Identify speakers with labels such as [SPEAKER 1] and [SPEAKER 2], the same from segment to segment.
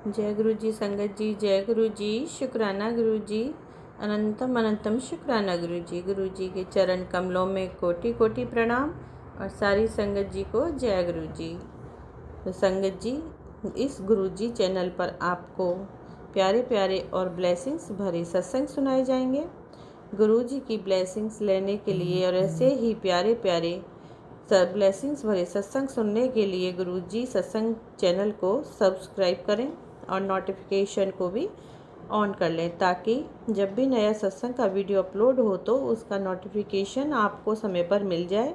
[SPEAKER 1] जय गुरु जी। संगत जी जय गुरु जी। शुक्राना गुरु जी। अनंतम अनंतम शुक्राना गुरु जी। गुरु जी के चरण कमलों में कोटि कोटि प्रणाम और सारी संगत जी को जय गुरु जी। तो संगत जी, इस गुरु जी चैनल पर आपको प्यारे प्यारे और ब्लेसिंग्स भरे सत्संग सुनाए जाएंगे। गुरु जी की ब्लेसिंग्स लेने के लिए और ऐसे ही प्यारे प्यारे ब्लेसिंग्स भरे सत्संग सुनने के लिए गुरु जी सत्संग चैनल को सब्सक्राइब करें और नोटिफिकेशन को भी ऑन कर लें, ताकि जब भी नया सत्संग का वीडियो अपलोड हो तो उसका नोटिफिकेशन आपको समय पर मिल जाए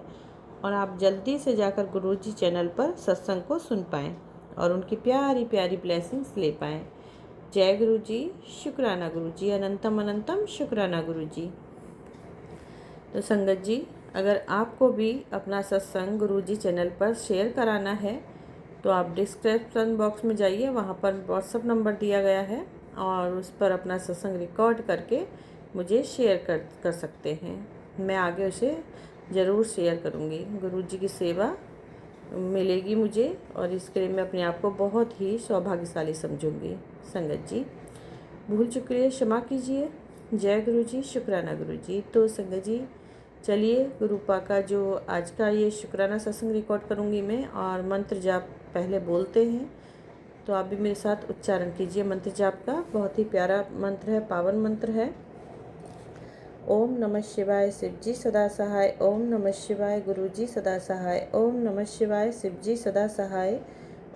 [SPEAKER 1] और आप जल्दी से जाकर गुरु जी चैनल पर सत्संग को सुन पाएँ और उनकी प्यारी प्यारी ब्लेसिंग्स ले पाएँ। जय गुरु जी। शुक्राना गुरु जी। अनंतम अनंतम शुक्राना गुरु जी। तो संगत जी, अगर आपको भी अपना सत्संग गुरु जी चैनल पर शेयर कराना है तो आप डिस्क्रिप्शन बॉक्स में जाइए, वहाँ पर व्हाट्सअप नंबर दिया गया है और उस पर अपना सत्संग रिकॉर्ड करके मुझे शेयर कर सकते हैं। मैं आगे उसे ज़रूर शेयर करूँगी। गुरु जी की सेवा मिलेगी मुझे और इसके लिए मैं अपने आप को बहुत ही सौभाग्यशाली समझूंगी। संगत जी, भूल चुकी है क्षमा कीजिए। जय गुरु जी। शुक्राना गुरु जी। तो संगत जी, चलिए गुरुपा का जो आज का ये शुक्राना सत्संग रिकॉर्ड करूँगी मैं, और मंत्र जाप पहले बोलते हैं तो आप भी मेरे साथ उच्चारण कीजिए। मंत्र जाप का बहुत ही प्यारा मंत्र है, पावन मंत्र है। ओम नमः शिवाय शिव जी सदा सहाय। ओम नमः शिवाय गुरु जी सदा सहाय। ओम नमः शिवाय शिव जी सदा सहाय।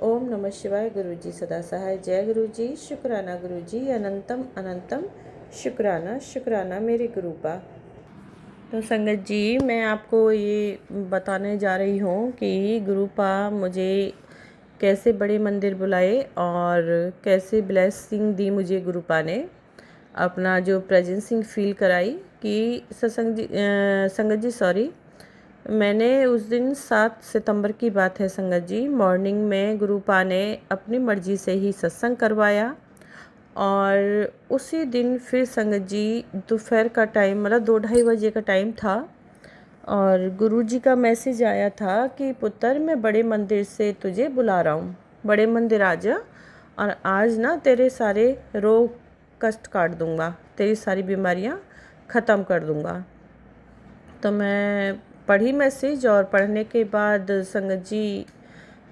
[SPEAKER 1] ओम नमः शिवाय गुरु जी सदा सहाय। जय गुरु जी। शुक्राना गुरु जी। अनंतम अनंतम शुक्राना शुक्राना मेरे गुरुपा। तो संगत जी, मैं आपको ये बताने जा रही हूँ कि गुरुपा मुझे कैसे बड़े मंदिर बुलाए और कैसे ब्लेसिंग दी मुझे गुरुपा ने, अपना जो प्रेजेंसिंग फील कराई कि संगत जी सॉरी, मैंने उस दिन 7 सितंबर की बात है संगत जी, मॉर्निंग में गुरुपा ने अपनी मर्जी से ही सत्संग करवाया और उसी दिन फिर संगत जी दोपहर का टाइम, मतलब 2-2:30 बजे का टाइम था और गुरुजी का मैसेज आया था कि पुत्र मैं बड़े मंदिर से तुझे बुला रहा हूँ, बड़े मंदिर आ जा और आज ना तेरे सारे रोग कष्ट काट दूँगा, तेरी सारी बीमारियाँ ख़त्म कर दूँगा। तो मैं पढ़ी मैसेज और पढ़ने के बाद संगत जी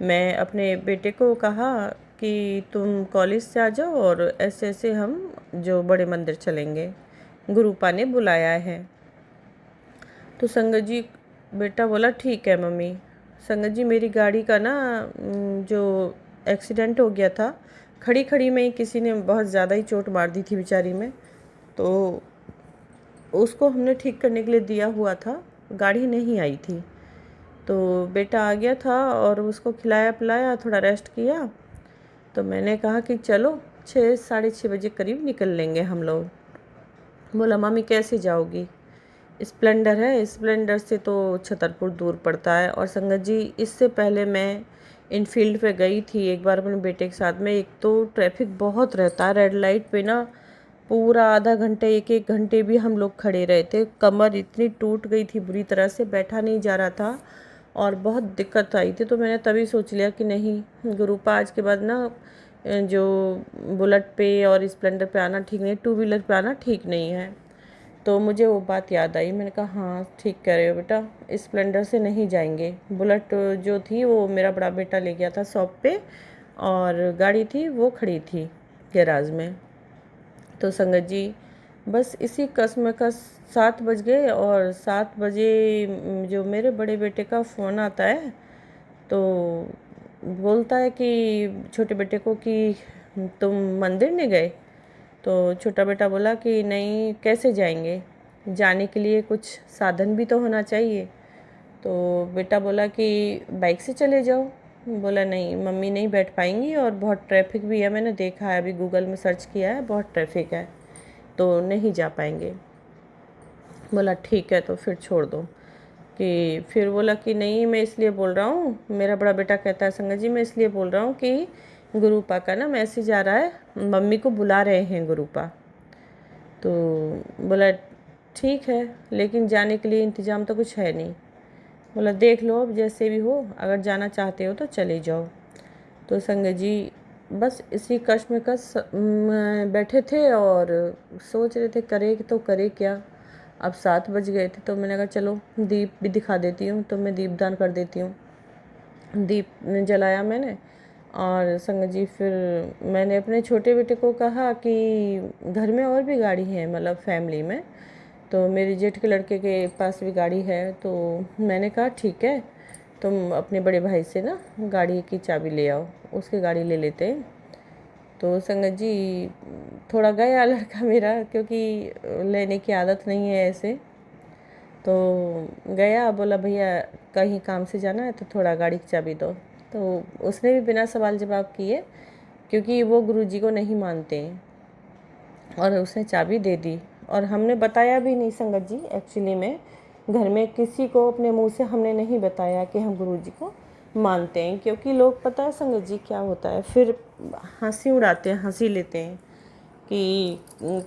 [SPEAKER 1] मैं अपने बेटे को कहा कि तुम कॉलेज से आ जाओ और ऐसे ऐसे हम जो बड़े मंदिर चलेंगे, गुरुपा ने बुलाया है। तो संगत जी बेटा बोला ठीक है मम्मी। संगत जी मेरी गाड़ी का ना जो एक्सीडेंट हो गया था, खड़ी खड़ी में ही किसी ने बहुत ज़्यादा ही चोट मार दी थी बेचारी में, तो उसको हमने ठीक करने के लिए दिया हुआ था, गाड़ी नहीं आई थी। तो बेटा आ गया था और उसको खिलाया पिलाया, थोड़ा रेस्ट किया, तो मैंने कहा कि चलो 6-6:30 बजे करीब निकल लेंगे हम लोग। बोला मम्मी कैसे जाओगी? स्प्लेंडर है, स्प्लेंडर से तो छतरपुर दूर पड़ता है। और संगत जी इससे पहले मैं इनफील्ड पे गई थी एक बार अपने बेटे के साथ में। एक तो ट्रैफिक बहुत रहता है, रेड लाइट पे ना पूरा आधा घंटे 1-1 घंटे भी हम लोग खड़े रहे थे। कमर इतनी टूट गई थी बुरी तरह से, बैठा नहीं जा रहा था और बहुत दिक्कत आई थी। तो मैंने तभी सोच लिया कि नहीं, गुरुपा आज के बाद ना जो बुलेट पे और स्प्लेंडर पे आना ठीक नहीं, 2 व्हीलर पे आना ठीक नहीं है। तो मुझे वो बात याद आई, मैंने कहा हाँ ठीक कह रहे हो बेटा, स्प्लेंडर से नहीं जाएंगे। बुलेट जो थी वो मेरा बड़ा बेटा ले गया था शॉप पे और गाड़ी थी वो खड़ी थी गैराज में। तो संगत जी बस इसी कसमकस 7 बज गए और 7 बजे जो मेरे बड़े बेटे का फ़ोन आता है तो बोलता है कि छोटे बेटे को कि तुम मंदिर नहीं गए? तो छोटा बेटा बोला कि नहीं, कैसे जाएंगे, जाने के लिए कुछ साधन भी तो होना चाहिए। तो बेटा बोला कि बाइक से चले जाओ। बोला नहीं मम्मी नहीं बैठ पाएंगी और बहुत ट्रैफिक भी है, मैंने देखा है, अभी गूगल में सर्च किया है, बहुत ट्रैफिक है तो नहीं जा पाएंगे। बोला ठीक है तो फिर छोड़ दो। कि फिर बोला कि नहीं मैं इसलिए बोल रहा हूँ, मेरा बड़ा बेटा कहता है संगत जी मैं इसलिए बोल रहा हूँ कि गुरुपा का ना मैसेज आ रहा है, मम्मी को बुला रहे हैं गुरुपा। तो बोला ठीक है, लेकिन जाने के लिए इंतज़ाम तो कुछ है नहीं। बोला देख लो अब जैसे भी हो, अगर जाना चाहते हो तो चले जाओ। तो संगत जी बस इसी कश्मकश में बैठे थे और सोच रहे थे करे तो करे क्या। अब 7 बज गए थे तो मैंने कहा चलो दीप भी दिखा देती हूँ, तो मैं दीपदान कर देती हूँ। दीप जलाया मैंने और संगत जी फिर मैंने अपने छोटे बेटे को कहा कि घर में और भी गाड़ी है, मतलब फैमिली में, तो मेरी जेठ के लड़के के पास भी गाड़ी है। तो मैंने कहा ठीक है, तुम अपने बड़े भाई से ना गाड़ी की चाबी ले आओ, उसकी गाड़ी ले लेते हैं। तो संगत जी थोड़ा गया लड़का मेरा, क्योंकि लेने की आदत नहीं है ऐसे, तो गया, बोला भैया कहीं काम से जाना है तो थोड़ा गाड़ी की चाबी दो। तो उसने भी बिना सवाल जवाब किए, क्योंकि वो गुरुजी को नहीं मानते हैं, और उसने चाबी दे दी। और हमने बताया भी नहीं संगत जी, एक्चुअली में घर में किसी को अपने मुंह से हमने नहीं बताया कि हम गुरुजी को मानते हैं, क्योंकि लोग, पता है संगत जी क्या होता है, फिर हंसी उड़ाते हैं, हंसी लेते हैं कि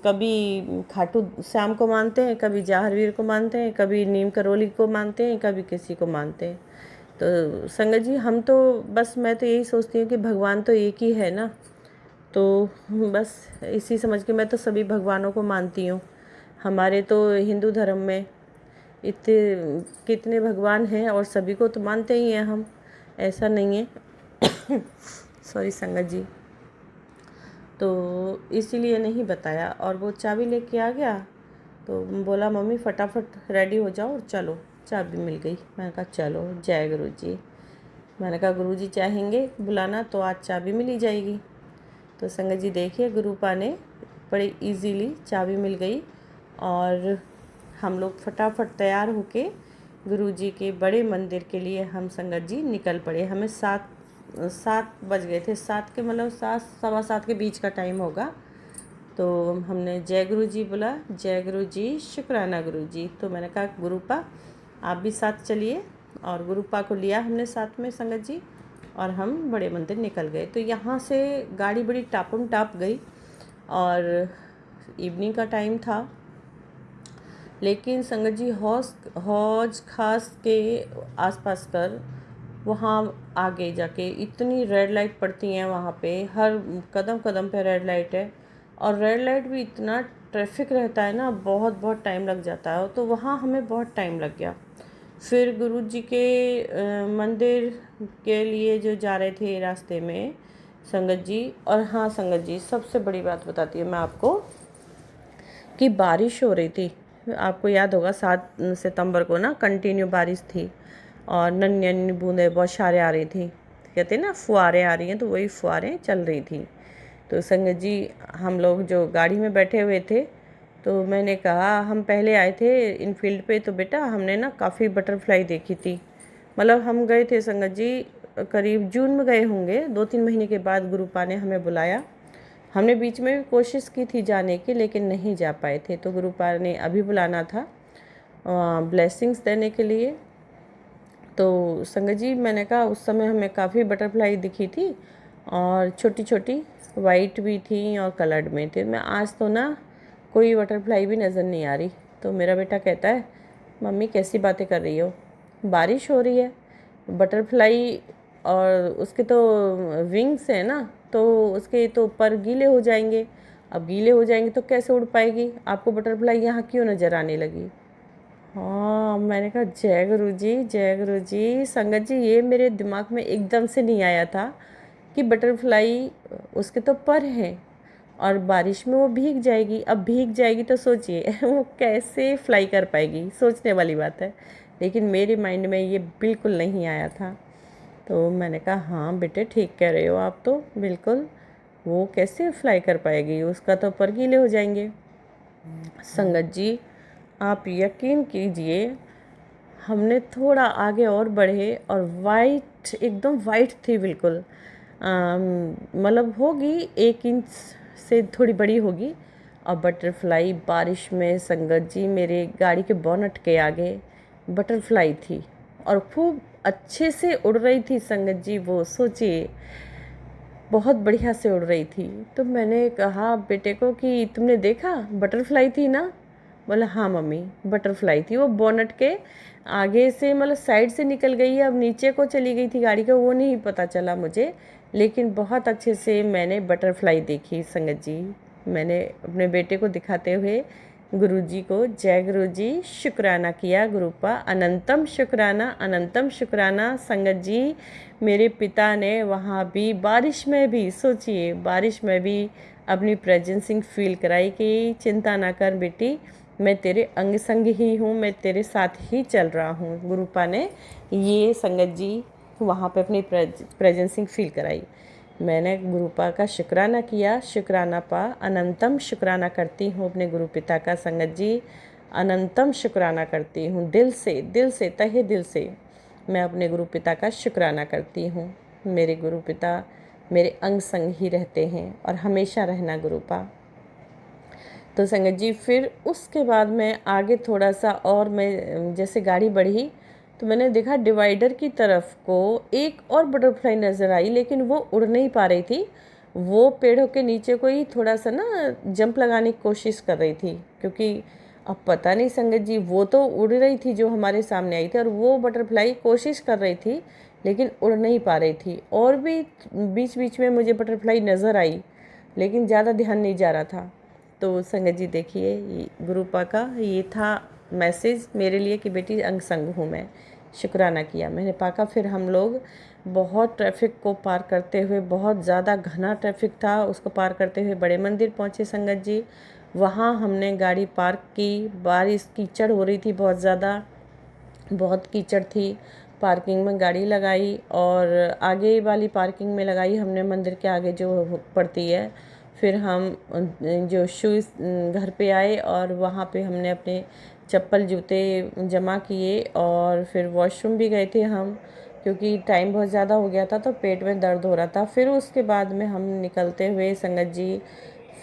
[SPEAKER 1] कभी खाटू श्याम को मानते हैं, कभी जाहरवीर को मानते हैं, कभी नीम करोली को मानते हैं, कभी किसी को मानते हैं। तो संगत जी हम तो बस, मैं तो यही सोचती हूँ कि भगवान तो एक ही है ना, तो बस इसी समझ के मैं तो सभी भगवानों को मानती हूँ। हमारे तो हिंदू धर्म में इतने कितने भगवान हैं और सभी को तो मानते ही हैं हम, ऐसा नहीं है। सॉरी संगत जी, तो इसीलिए नहीं बताया। और वो चाबी लेके आ गया, तो बोला मम्मी फटाफट रेडी हो जाओ और चलो, चाबी मिल गई। मैंने कहा चलो जय गुरु जी। मैंने कहा गुरु जी चाहेंगे बुलाना तो आज चाबी मिल ही जाएगी। तो संगत जी देखिए गुरुपा ने बड़ी इजीली चाबी मिल गई, और हम लोग फटाफट तैयार होके गुरु जी के बड़े मंदिर के लिए हम संगत जी निकल पड़े। हमें 7 बज गए थे, 7 के मतलब 7 सवा 7 के बीच का टाइम होगा। तो हमने जय गुरु जी बोला, जय गुरु जी, शुक्राना गुरु जी। तो मैंने कहा गुरुपा आप भी साथ चलिए, और गुरुपा को लिया हमने साथ में संगत जी, और हम बड़े मंदिर निकल गए। तो यहाँ से गाड़ी बड़ी टापम टाप गई, और इवनिंग का टाइम था, लेकिन संगत जी हौज खास के आसपास कर वहाँ आगे जाके इतनी रेड लाइट पड़ती हैं वहाँ पे, हर कदम कदम पे रेड लाइट है, और रेड लाइट भी इतना ट्रैफिक रहता है ना, बहुत बहुत टाइम लग जाता है। तो वहाँ हमें बहुत टाइम लग गया। फिर गुरु जी के मंदिर के लिए जो जा रहे थे रास्ते में संगत जी, और हाँ संगत जी सबसे बड़ी बात बताती हूँ मैं आपको कि बारिश हो रही थी। आपको याद होगा 7 सितंबर को ना कंटिन्यू बारिश थी, और नन्ही नन्ही बूंदें बौछारें आ रही थी, कहते हैं ना फुहारें आ रही हैं, तो वही फुहारें चल रही थी। तो संगत जी हम लोग जो गाड़ी में बैठे हुए थे, तो मैंने कहा हम पहले आए थे इनफील्ड पे, तो बेटा हमने ना काफ़ी बटरफ्लाई देखी थी। मतलब हम गए थे संगत जी करीब जून में गए होंगे, 2-3 महीने के बाद गुरुपा ने हमें बुलाया। हमने बीच में भी कोशिश की थी जाने की, लेकिन नहीं जा पाए थे। तो गुरुपा ने अभी बुलाना था ब्लेसिंग्स देने के लिए। तो संगत जी मैंने कहा उस समय हमें काफ़ी बटरफ्लाई दिखी थी, और छोटी छोटी वाइट भी थी और कलर्ड में थी। मैं आज तो ना कोई बटरफ्लाई भी नज़र नहीं आ रही। तो मेरा बेटा कहता है मम्मी कैसी बातें कर रही हो, बारिश हो रही है, बटरफ्लाई और उसके तो विंग्स हैं ना, तो उसके तो पर गीले हो जाएंगे, अब गीले हो जाएंगे तो कैसे उड़ पाएगी, आपको बटरफ्लाई यहाँ क्यों नज़र आने लगी। हाँ मैंने कहा जय गुरु जी, जय गुरु जी। संगत जी ये मेरे दिमाग में एकदम से नहीं आया था कि बटरफ्लाई उसके तो पर हैं, और बारिश में वो भीग जाएगी। अब भीग जाएगी तो सोचिए वो कैसे फ्लाई कर पाएगी, सोचने वाली बात है। लेकिन मेरे माइंड में ये बिल्कुल नहीं आया था। तो मैंने कहा हाँ बेटे ठीक कह रहे हो आप, तो बिल्कुल वो कैसे फ्लाई कर पाएगी, उसका तो पर गीले हो जाएंगे। संगत जी आप यकीन कीजिए, हमने थोड़ा आगे और बढ़े, और वाइट एकदम वाइट थी बिल्कुल, मतलब होगी 1 इंच से थोड़ी बड़ी होगी। और बटरफ्लाई बारिश में संगत जी मेरे गाड़ी के बोनट के आगे बटरफ्लाई थी, और खूब अच्छे से उड़ रही थी संगत जी, वो सोचिए बहुत बढ़िया से उड़ रही थी। तो मैंने कहा बेटे को कि तुमने देखा बटरफ्लाई थी ना, बोला हाँ मम्मी बटरफ्लाई थी, वो बोनट के आगे से मतलब साइड से निकल गई है, अब नीचे को चली गई थी गाड़ी का, वो नहीं पता चला मुझे, लेकिन बहुत अच्छे से मैंने बटरफ्लाई देखी संगत जी। मैंने अपने बेटे को दिखाते हुए गुरुजी को जय गुरुजी शुक्राना किया। गुरुपा अनंतम शुक्राना संगत जी। मेरे पिता ने वहाँ भी बारिश में भी, सोचिए बारिश में भी अपनी प्रेजेंसिंग फील कराई कि चिंता ना कर बेटी, मैं तेरे अंग संग ही हूँ, मैं तेरे साथ ही चल रहा हूँ। गुरुपा ने ये संगत जी वहाँ पे अपनी प्रेजेंसिंग फील कराई। मैंने गुरुपा का शुक्राना किया। शुक्राना पा अनंतम शुक्राना करती हूँ अपने गुरु पिता का संगत जी। अनंतम शुक्राना करती हूँ दिल से तहे दिल से मैं अपने गुरु पिता का शुक्राना करती हूँ। मेरे गुरु पिता मेरे अंग संग ही रहते हैं और हमेशा रहना गुरुपा। तो संगत जी फिर उसके बाद मैं आगे थोड़ा सा और मैं जैसे गाड़ी बढ़ी तो मैंने देखा डिवाइडर की तरफ को एक और बटरफ्लाई नज़र आई, लेकिन वो उड़ नहीं पा रही थी। वो पेड़ों के नीचे को ही थोड़ा सा ना जंप लगाने की कोशिश कर रही थी, क्योंकि अब पता नहीं संगत जी, वो तो उड़ रही थी जो हमारे सामने आई थी, और वो बटरफ्लाई कोशिश कर रही थी लेकिन उड़ नहीं पा रही थी। और भी बीच बीच में मुझे बटरफ्लाई नज़र आई, लेकिन ज़्यादा ध्यान नहीं जा रहा था। तो संगत जी देखिए गुरुपा का ये था मैसेज मेरे लिए कि बेटी अंग संग हूँ मैं। शुक्राना किया मैंने पाका। फिर हम लोग बहुत ट्रैफिक को पार करते हुए, बहुत ज़्यादा घना ट्रैफिक था, उसको पार करते हुए बड़े मंदिर पहुँचे संगत जी। वहाँ हमने गाड़ी पार्क की। बारिश कीचड़ हो रही थी बहुत ज़्यादा, बहुत कीचड़ थी। पार्किंग में गाड़ी लगाई और आगे वाली पार्किंग में लगाई हमने, मंदिर के आगे जो पड़ती है। फिर हम जो शूज़ घर पे आए और वहाँ पे हमने अपने चप्पल जूते जमा किए और फिर वॉशरूम भी गए थे हम, क्योंकि टाइम बहुत ज़्यादा हो गया था तो पेट में दर्द हो रहा था। फिर उसके बाद में हम निकलते हुए संगत जी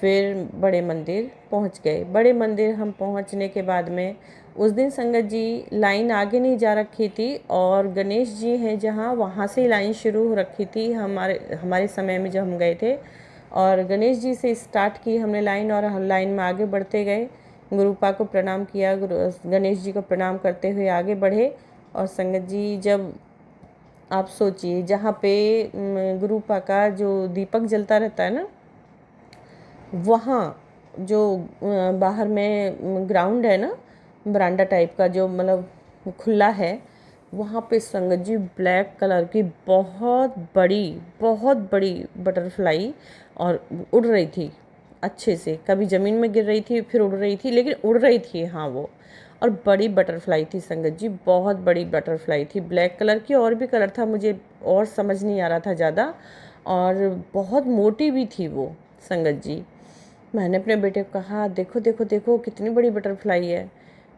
[SPEAKER 1] फिर बड़े मंदिर पहुंच गए। बड़े मंदिर हम पहुंचने के बाद में उस दिन संगत जी लाइन आगे नहीं जा रखी थी, और गणेश जी हैं जहाँ, वहाँ से लाइन शुरू हो रखी थी हमारे समय में जब हम गए थे। और गणेश जी से स्टार्ट की हमने लाइन, और हम लाइन में आगे बढ़ते गए। गुरुपा को प्रणाम किया, गणेश जी को प्रणाम करते हुए आगे बढ़े। और संगत जी जब आप सोचिए जहाँ पे गुरुपा का जो दीपक जलता रहता है ना, वहाँ जो बाहर में ग्राउंड है ना, बरांडा टाइप का जो मतलब खुला है, वहाँ पे संगत जी ब्लैक कलर की बहुत बड़ी बटरफ्लाई और उड़ रही थी अच्छे से। कभी ज़मीन में गिर रही थी फिर उड़ रही थी, लेकिन उड़ रही थी हाँ वो। और बड़ी बटरफ्लाई थी संगत जी, बहुत बड़ी बटरफ्लाई थी, ब्लैक कलर की। और भी कलर था, मुझे और समझ नहीं आ रहा था ज़्यादा, और बहुत मोटी भी थी वो संगत जी। मैंने अपने बेटे को कहा देखो देखो देखो कितनी बड़ी बटरफ्लाई है।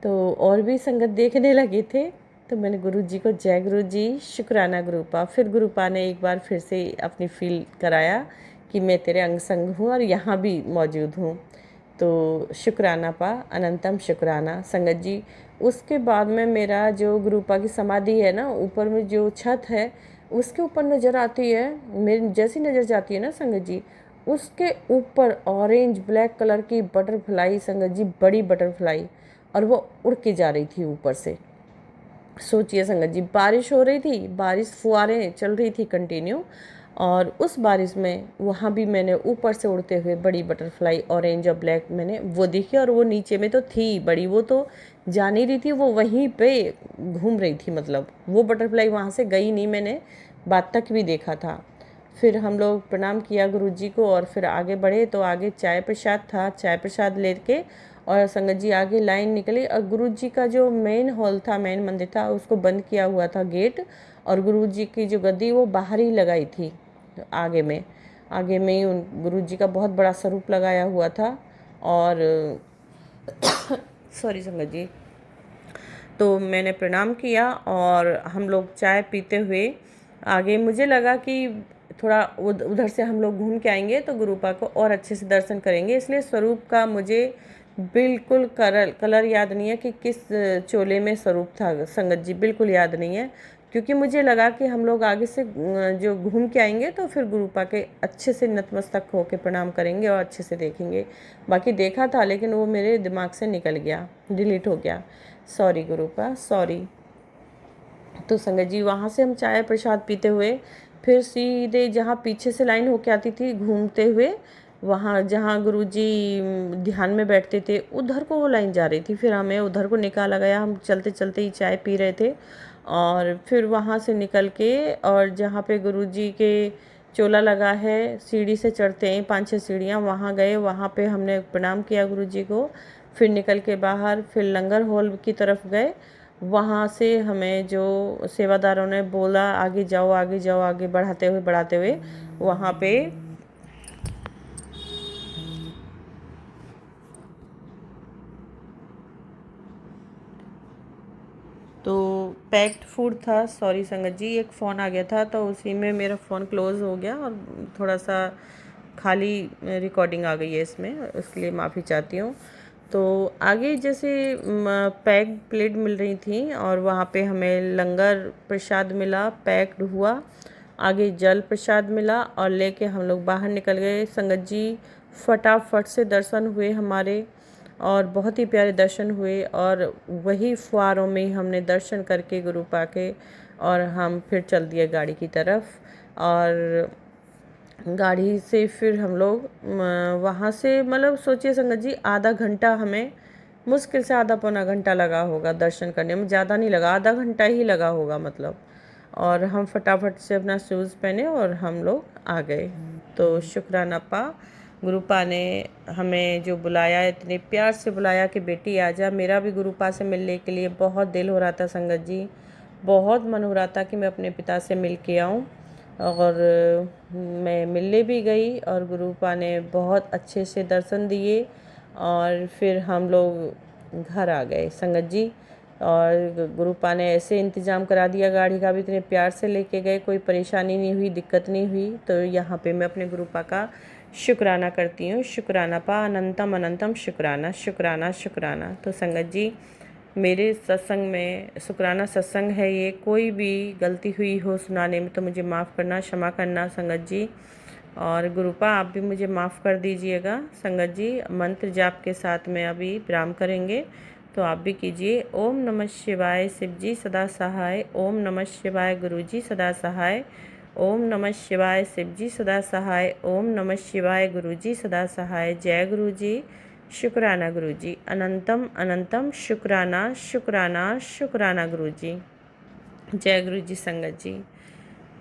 [SPEAKER 1] तो और भी संगत देखने लगे थे। तो मैंने गुरुजी को जय गुरुजी शुक्राना गुरुपा। फिर गुरुपा ने एक बार फिर से अपनी फील कराया कि मैं तेरे अंग संग हूँ और यहाँ भी मौजूद हूँ। तो शुक्राना पा अनंतम शुक्राना संगत जी। उसके बाद में मेरा जो गुरुपा की समाधि है ना, ऊपर में जो छत है उसके ऊपर नज़र आती है, मेरी जैसी नज़र जाती है ना संगत जी, उसके ऊपर ऑरेंज ब्लैक कलर की बटरफ्लाई संगत जी, बड़ी बटरफ्लाई, और वो उड़ के जा रही थी ऊपर से। सोचिए संगत जी, बारिश हो रही थी, बारिश फुहारें चल रही थी कंटिन्यू, और उस बारिश में वहाँ भी मैंने ऊपर से उड़ते हुए बड़ी बटरफ्लाई ऑरेंज और ब्लैक मैंने वो देखी। और वो नीचे में तो थी बड़ी, वो तो जा नहीं रही थी, वो वहीं पे घूम रही थी, मतलब वो बटरफ्लाई वहाँ से गई नहीं, मैंने बाद तक भी देखा था। फिर हम लोग प्रणाम किया गुरुजी को और फिर आगे बढ़े। तो आगे चाय प्रसाद था, चाय प्रसाद लेके और संगत जी आगे लाइन निकली। और गुरुजी का जो मेन हॉल था, मेन मंदिर था, उसको बंद किया हुआ था गेट, और गुरुजी की जो गद्दी वो बाहर ही लगाई थी। आगे में ही उन गुरुजी का बहुत बड़ा स्वरूप लगाया हुआ था। और सॉरी संगत जी, तो मैंने प्रणाम किया और हम लोग चाय पीते हुए आगे, मुझे लगा कि थोड़ा उधर से हम लोग घूम के आएंगे तो गुरुपा को और अच्छे से दर्शन करेंगे, इसलिए स्वरूप का मुझे बिल्कुल कलर याद नहीं है कि किस चोले में स्वरूप था संगत जी, बिल्कुल याद नहीं है, क्योंकि मुझे लगा कि हम लोग आगे से जो घूम के आएंगे तो फिर गुरुपा के अच्छे से नतमस्तक होके प्रणाम करेंगे और अच्छे से देखेंगे। बाकी देखा था लेकिन वो मेरे दिमाग से निकल गया, डिलीट हो गया, सॉरी गुरुपा सॉरी। तो संगत जी वहाँ से हम चाय प्रसाद पीते हुए फिर सीधे जहाँ पीछे से लाइन होके आती थी घूमते हुए, वहाँ जहाँ गुरुजी ध्यान में बैठते थे उधर को वो लाइन जा रही थी। फिर हमें उधर को निकाला गया, हम चलते चलते ही चाय पी रहे थे और फिर वहाँ से निकल के और जहाँ पे गुरुजी के चोला लगा है, सीढ़ी से चढ़ते हैं 5-6 सीढ़ियाँ, वहाँ गए, वहाँ पे हमने प्रणाम किया गुरुजी को। फिर निकल के बाहर फिर लंगर हॉल की तरफ गए। वहाँ से हमें जो सेवादारों ने बोला आगे जाओ आगे जाओ, आगे बढ़ाते हुए वहाँ पे तो पैक्ड फूड था। सॉरी संगत जी, एक फ़ोन आ गया था तो उसी में मेरा फ़ोन क्लोज़ हो गया और थोड़ा सा खाली रिकॉर्डिंग आ गई है इसमें, उसके लिए माफ़ी चाहती हूँ। तो आगे जैसे पैक्ड प्लेट मिल रही थी और वहाँ पे हमें लंगर प्रसाद मिला, पैक्ड हुआ। आगे जल प्रसाद मिला और लेके हम लोग बाहर निकल गए। संगत जी फटाफट से दर्शन हुए हमारे और बहुत ही प्यारे दर्शन हुए और वही फुहारों में हमने दर्शन करके गुरुपा के और हम फिर चल दिए गाड़ी की तरफ। और गाड़ी से फिर हम लोग वहाँ से मतलब सोचिए संगत जी आधा घंटा, हमें मुश्किल से आधा पौना घंटा लगा होगा दर्शन करने में, ज़्यादा नहीं लगा, आधा घंटा ही लगा होगा मतलब। और हम फटाफट से अपना शूज़ पहने और हम लोग आ गए। तो शुक्राना पा, गुरुपा ने हमें जो बुलाया, इतने प्यार से बुलाया कि बेटी आजा। मेरा भी गुरुपा से मिलने के लिए बहुत दिल हो रहा था संगत जी, बहुत मन हो रहा था कि मैं अपने पिता से मिल के आऊँ और मैं मिलने भी गई और गुरुपा ने बहुत अच्छे से दर्शन दिए और फिर हम लोग घर आ गए संगत जी। और गुरुपा ने ऐसे इंतज़ाम करा दिया गाड़ी का भी, इतने प्यार से लेके गए, कोई परेशानी नहीं हुई, दिक्कत नहीं हुई। तो यहाँ पे मैं अपने गुरुपा का शुक्राना करती हूँ। शुक्राना पा, अनंतम अनंतम शुक्राना शुक्राना शुक्राना। तो संगत जी मेरे सत्संग में शुक्राना सत्संग है ये, कोई भी गलती हुई हो सुनाने में तो मुझे माफ़ करना, क्षमा करना संगत जी। और गुरुपा आप भी मुझे माफ़ कर दीजिएगा संगत जी। मंत्र जाप के साथ में अभी विराम करेंगे तो आप भी कीजिए। ओम नमः शिवाय शिव जी सदा सहाय, ओम नमः शिवाय गुरु जी सदा सहाय, ओम नमः शिवाय शिव जी सदा सहाय, ओम नमः शिवाय गुरु जी सदा सहाय। जय गुरु जी, शुक्राना गुरु जी, अनंतम अनंतम शुक्राना शुक्राना शुक्राना गुरु जी। जय गुरु जी संगत जी।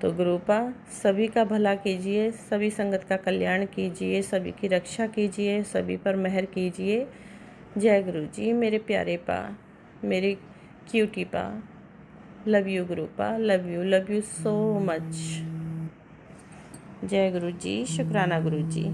[SPEAKER 1] तो गुरुपा सभी का भला कीजिए, सभी संगत का कल्याण कीजिए, सभी की रक्षा कीजिए, सभी पर मेहर कीजिए। जय गुरु जी मेरे प्यारे पा, मेरे क्यूटी पा, love you गुरुपा, love you so much. जय गुरु जी, शुक्राना गुरु जी।